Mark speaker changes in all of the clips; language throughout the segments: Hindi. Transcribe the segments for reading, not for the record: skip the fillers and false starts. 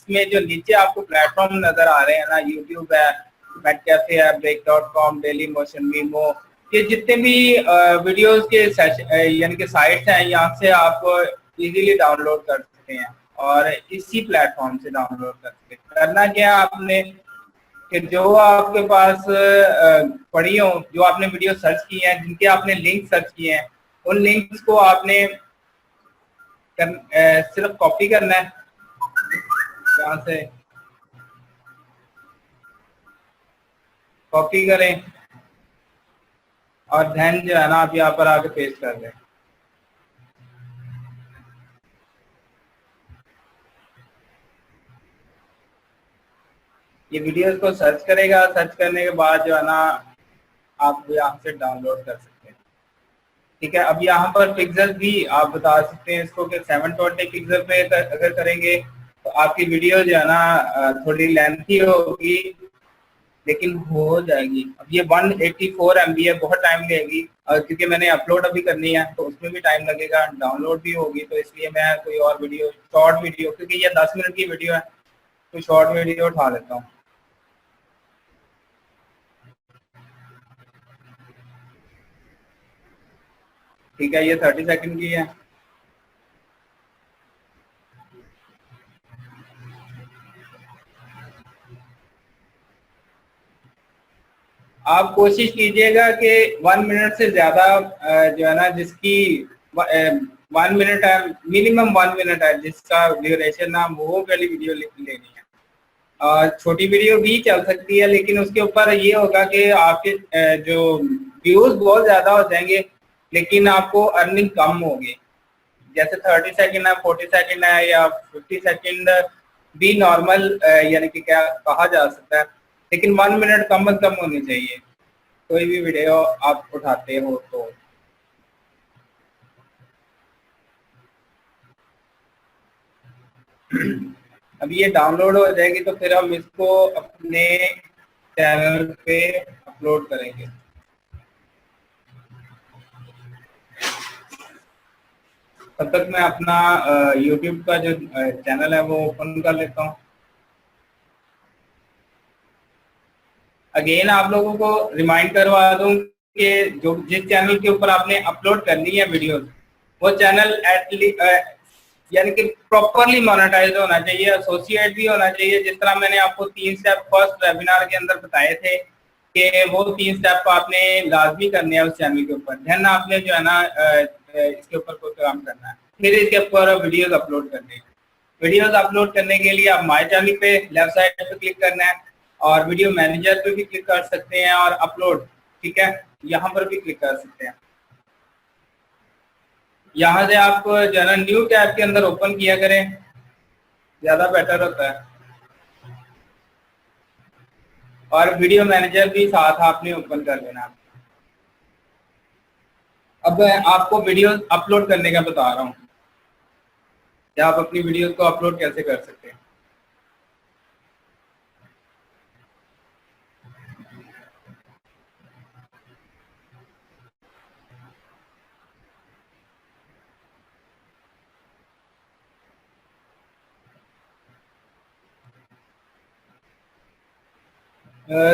Speaker 1: इसमें जो नीचे आपको प्लेटफॉर्म नजर आ रहे हैं ना, यूट्यूब है, मैककैफे है, break.com, डेली मोशन, मीमो, ये जितने भी वीडियोस के यानी कि साइट्स हैं, यहाँ से आप इजीली डाउनलोड कर सकते हैं और इसी प्लेटफॉर्म से डाउनलोड कर सकते हैं। करना क्या है आपने कि जो आपके पास पड़ी हो, जो आपने वीडियो सर्च की है, जिनके आपने लिंक सर्च किए हैं, उन लिंक्स को आपने सिर्फ कॉपी करना है, यहाँ से कॉपी करें और देन जो है ना आप यहाँ पर आके पेस्ट कर दें। ये वीडियोस को सर्च करेगा, सर्च करने के बाद जो है ना आप यहाँ से डाउनलोड कर सकते हैं। ठीक है, अब यहाँ पर पिक्सल भी आप बता सकते हैं इसको कि 720 पिक्सल पे अगर करेंगे तो आपकी वीडियो जो है ना थोड़ी लेंथी होगी, लेकिन हो जाएगी। अब ये 184 MB है, बहुत टाइम लगेगी क्योंकि मैंने अपलोड अभी करनी है तो उसमें भी टाइम लगेगा, डाउनलोड भी होगी, तो इसलिए मैं कोई और वीडियो, शॉर्ट वीडियो, क्योंकि ये 10 मिनट की वीडियो है तो शॉर्ट वीडियो उठा लेता हूँ। ठीक है, ये 30 सेकंड की है। आप कोशिश कीजिएगा कि 1 मिनट से ज्यादा जो है ना, जिसकी 1 मिनट है, मिनिमम 1 मिनट है जिसका ड्यूरेशन ना, वो वाली वीडियो लेनी है। छोटी वीडियो भी चल सकती है, लेकिन उसके ऊपर ये होगा कि आपके जो व्यूज बहुत ज्यादा हो जाएंगे लेकिन आपको अर्निंग कम होगी। जैसे 30 सेकंड है, 40 सेकंड है या 50 सेकंड भी नॉर्मल यानी कि क्या कहा जा सकता है, लेकिन 1 मिनट कम से कम होनी चाहिए कोई भी वीडियो आप उठाते हो तो। अब ये डाउनलोड हो जाएगी तो फिर हम इसको अपने चैनल पे अपलोड करेंगे। तब तक मैं अपना YouTube का जो चैनल है वो ओपन कर लेता हूँ। अगेन आप लोगों को रिमाइंड करवा दूं कि जो जिस चैनल के ऊपर आपने अपलोड करनी है वीडियोस, वो चैनल यानी कि प्रॉपरली मोनेटाइज होना चाहिए, एसोसिएट भी होना चाहिए। जिस तरह मैंने आपको 3 स्टेप फर्स्ट वेबिनार के अंदर बताए थे कि वो 3 स्टेप आपने लाजमी करने हैं उस चैनल के ऊपर, देन आपने जो है ना इसके ऊपर कोई काम करना है, फिर इसके ऊपर वीडियोस अपलोड करने हैं। वीडियोस अपलोड करने के लिए आप माय चैनल पे लेफ्ट साइड पे क्लिक करना है और वीडियो मैनेजर पे भी क्लिक कर सकते हैं और अपलोड, ठीक है, यहाँ पर भी क्लिक कर सकते हैं। यहाँ से आप जो है ना न्यू टैब के अंदर ओपन किया करें, ज्यादा बेटर होता है। और वीडियो मैनेजर भी साथ आपने ओपन कर लेना। अब मैं आपको वीडियो अपलोड करने का बता रहा हूँ कि आप अपनी वीडियो को अपलोड कैसे कर सकते हैं।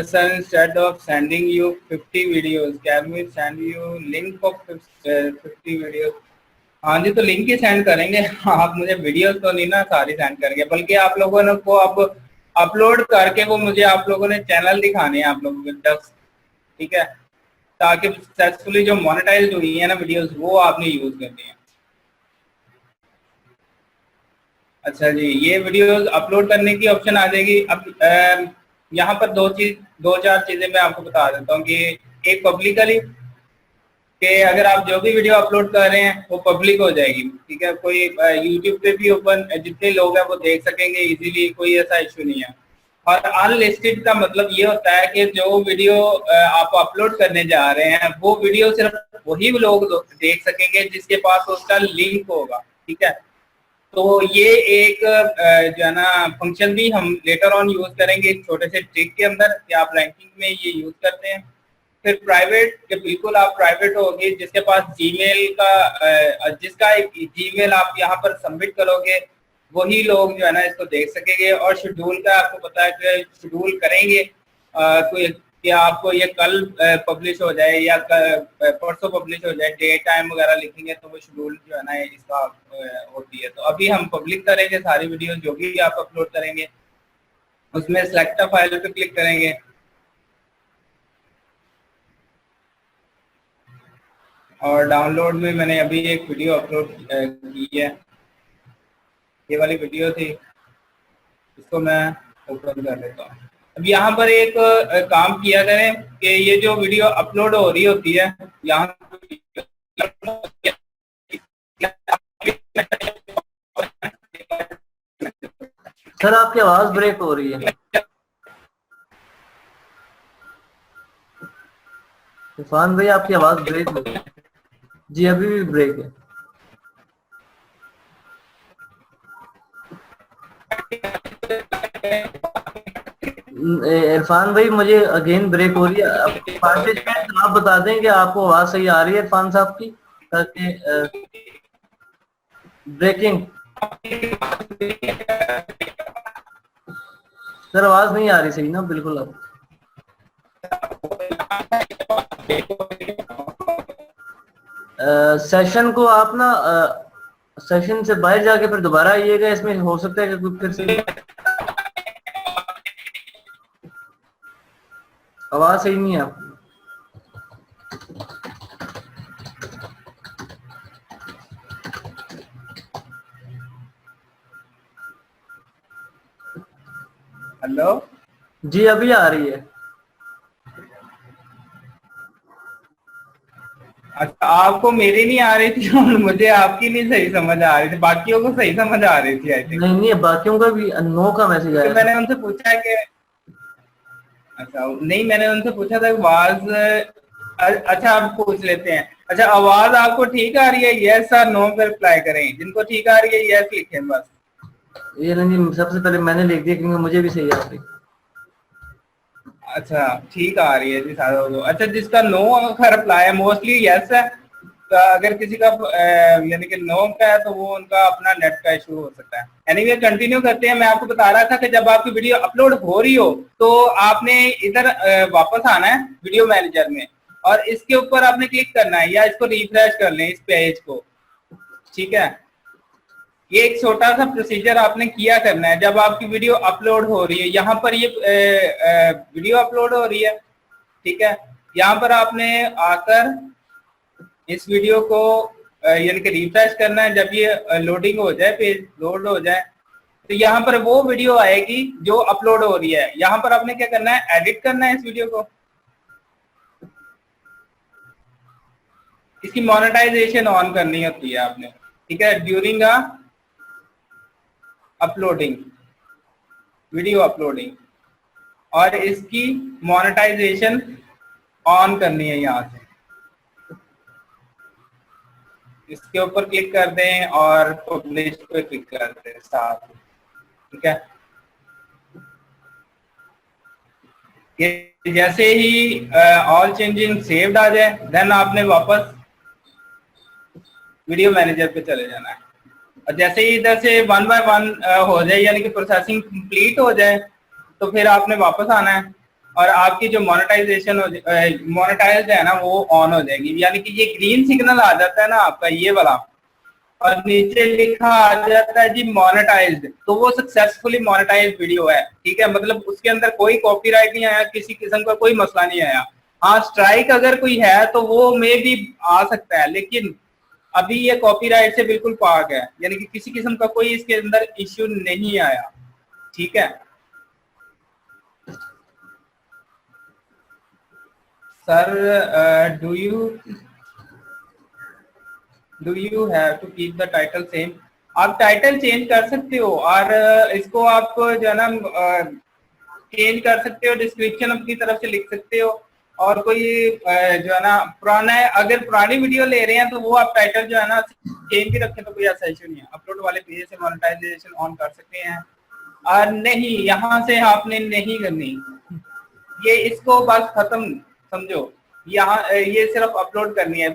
Speaker 1: Sir, instead of sending you 50 videos, can we send you link of 50 videos? हाँ जी, तो लिंक ही सेंड करेंगे। आप मुझे वीडियोस तो नहीं ना सारी सेंड करेंगे, बल्कि आप लोगों ने को अब अपलोड करके वो मुझे आप लोगों ने चैनल दिखाने हैं आप लोगों के टक्स, ठीक है, ताकि सक्सेसफुली जो मोनेटाइज हुई है ना वीडियोस वो आपने यूज करनी है। अच्छा जी, ये वीडियोस अपलोड करने की ऑप्शन आ जाएगी। अब यहाँ पर दो चार चीजें मैं आपको बता देता हूँ कि एक पब्लिकली, कि अगर आप जो भी वीडियो अपलोड कर रहे हैं वो पब्लिक हो जाएगी, ठीक है, कोई यूट्यूब पे भी ओपन, जितने लोग हैं वो देख सकेंगे इजीली, कोई ऐसा इशू नहीं है। और अनलिस्टेड का मतलब ये होता है कि जो वीडियो आप अपलोड करने जा रहे हैं वो वीडियो सिर्फ वही लोग देख सकेंगे जिसके पास उसका लिंक होगा, ठीक है। तो ये एक जो है ना फंक्शन भी हम लेटर ऑन यूज करेंगे एक छोटे से ट्रिक के अंदर कि आप रैंकिंग में ये यूज करते हैं। फिर प्राइवेट, कि बिल्कुल आप प्राइवेट होगी, जिसके पास जीमेल का जिसका एक जीमेल आप यहाँ पर सबमिट करोगे वही लोग जो है ना इसको देख सकेंगे। और शेड्यूल का आपको पता है कि शेड्यूल करेंगे कोई कि आपको ये कल पब्लिश हो जाए या परसों पब्लिश हो जाए, डे टाइम वगैरह लिखेंगे तो वो शेड्यूल जो है ना इसका होती है। तो अभी हम पब्लिक करेंगे सारी वीडियो जो भी आप अपलोड करेंगे, उसमें सेलेक्ट फाइल पे क्लिक करेंगे और डाउनलोड में मैंने अभी एक वीडियो अपलोड की है, ये वाली वीडियो थी, इसको मैं ओपन कर लेता हूँ। अब यहाँ पर एक काम किया करें कि ये जो वीडियो अपलोड हो रही होती है यहाँ
Speaker 2: सर आपकी आवाज ब्रेक हो रही है। इरफान भाई आपकी आवाज ब्रेक हो रही है। जी अभी भी ब्रेक है। इरफान भाई मुझे अगेन ब्रेक हो रही है। पार्टिसिपेंट आप बता दें कि आपको आवाज सही आ रही है इरफान साहब की, ताकि ब्रेकिंग। सर आवाज नहीं आ रही सही ना बिल्कुल। अब सेशन को आप ना सेशन से बाहर जाके फिर दोबारा आइएगा, इसमें हो सकता है कि फिर से आवाज सही नहीं है आपकी।
Speaker 1: हेलो
Speaker 2: जी अभी आ रही है।
Speaker 1: अच्छा, आपको मेरी नहीं आ रही थी और मुझे आपकी नहीं सही समझ आ रही थी, बाकियों को सही समझ आ रही थी आई थिंक।
Speaker 2: नहीं नहीं बाकियों का भी नो का मैसेज आया।
Speaker 1: मैंने उनसे पूछा कि अच्छा नहीं, मैंने उनसे पूछा था आवाज, अच्छा आप पूछ लेते हैं। अच्छा आवाज आपको ठीक आ रही है, यस और नो पे रिप्लाई करें, जिनको ठीक आ रही है यस लिखें बस।
Speaker 2: ये नहीं, सबसे पहले मैंने लिख दिया क्योंकि मुझे भी सही आ रही।
Speaker 1: अच्छा ठीक आ रही है जी सारा लोग। अच्छा जिसका नो का रिप्लाई है मोस्टली यस है, तो अगर किसी का यानी कि नो का है तो वो उनका अपना नेट का इशू हो सकता है। एनीवे कंटिन्यू करते हैं। मैं आपको बता रहा था कि जब आपकी वीडियो अपलोड हो रही हो तो आपने इधर वापस आना है वीडियो मैनेजर में और इसके ऊपर आपने क्लिक करना है या इसको रिफ्रेश कर लें इस पेज को, ठीक है। ये एक छोटा सा प्रोसीजर आपने किया करना है जब आपकी वीडियो अपलोड हो रही है। यहाँ पर ये वीडियो अपलोड हो रही है, ठीक है। यहाँ पर आपने आकर इस वीडियो को यानी कि रिफ्रेश करना है। जब ये लोडिंग हो जाए, पेज लोड हो जाए, तो यहाँ पर वो वीडियो आएगी जो अपलोड हो रही है। यहाँ पर आपने क्या करना है, एडिट करना है इस वीडियो को। इसकी मोनेटाइजेशन ऑन करनी होती है आपने, ठीक है, ड्यूरिंग अपलोडिंग, वीडियो अपलोडिंग, और इसकी मोनेटाइजेशन ऑन करनी है। यहाँ से इसके ऊपर क्लिक कर दें और पब्लिश पे क्लिक कर दें साथ, ठीक है। ये जैसे ही ऑल चेंजिंग सेव्ड आ जाए देन आपने वापस वीडियो मैनेजर पे चले जाना है। और जैसे ही इधर से वन बाय वन हो जाए यानी कि प्रोसेसिंग कंप्लीट हो जाए तो फिर आपने वापस आना है और आपकी जो मोनेटाइजेशन मोनेटाइज्ड है ना वो ऑन हो जाएगी। यानी कि ये ग्रीन सिग्नल आ जाता है ना आपका ये वाला और नीचे लिखा आ जाता है जी मोनेटाइज्ड, तो वो सक्सेसफुली मोनेटाइज्ड वीडियो है, ठीक है। मतलब उसके अंदर कोई कॉपीराइट नहीं आया, किसी किस्म का कोई मसला नहीं आया। हाँ स्ट्राइक अगर कोई है तो वो मे भी आ सकता है, लेकिन अभी ये कॉपीराइट से बिल्कुल पाक है, यानी कि किसी किस्म का कोई इसके अंदर इश्यू नहीं आया, ठीक है। Sir do you have to keep the title same. आप टाइटल चेंज कर सकते हो और इसको आप जो है ना चेंज कर सकते हो, डिस्क्रिप्शन अपनी तरफ से लिख सकते हो। और कोई जो है ना पुराना है, अगर पुरानी वीडियो ले रहे हैं तो वो आप टाइटल जो है ना चेंज भी रखें तो कोई ऐसा इशू नहीं है। अपलोड वाले पेज से मोनेटाइजेशन ऑन कर सकते हैं और नहीं यहाँ से आपने नहीं करनी, ये इसको बस खत्म समझो। यहाँ ये सिर्फ अपलोड करनी है।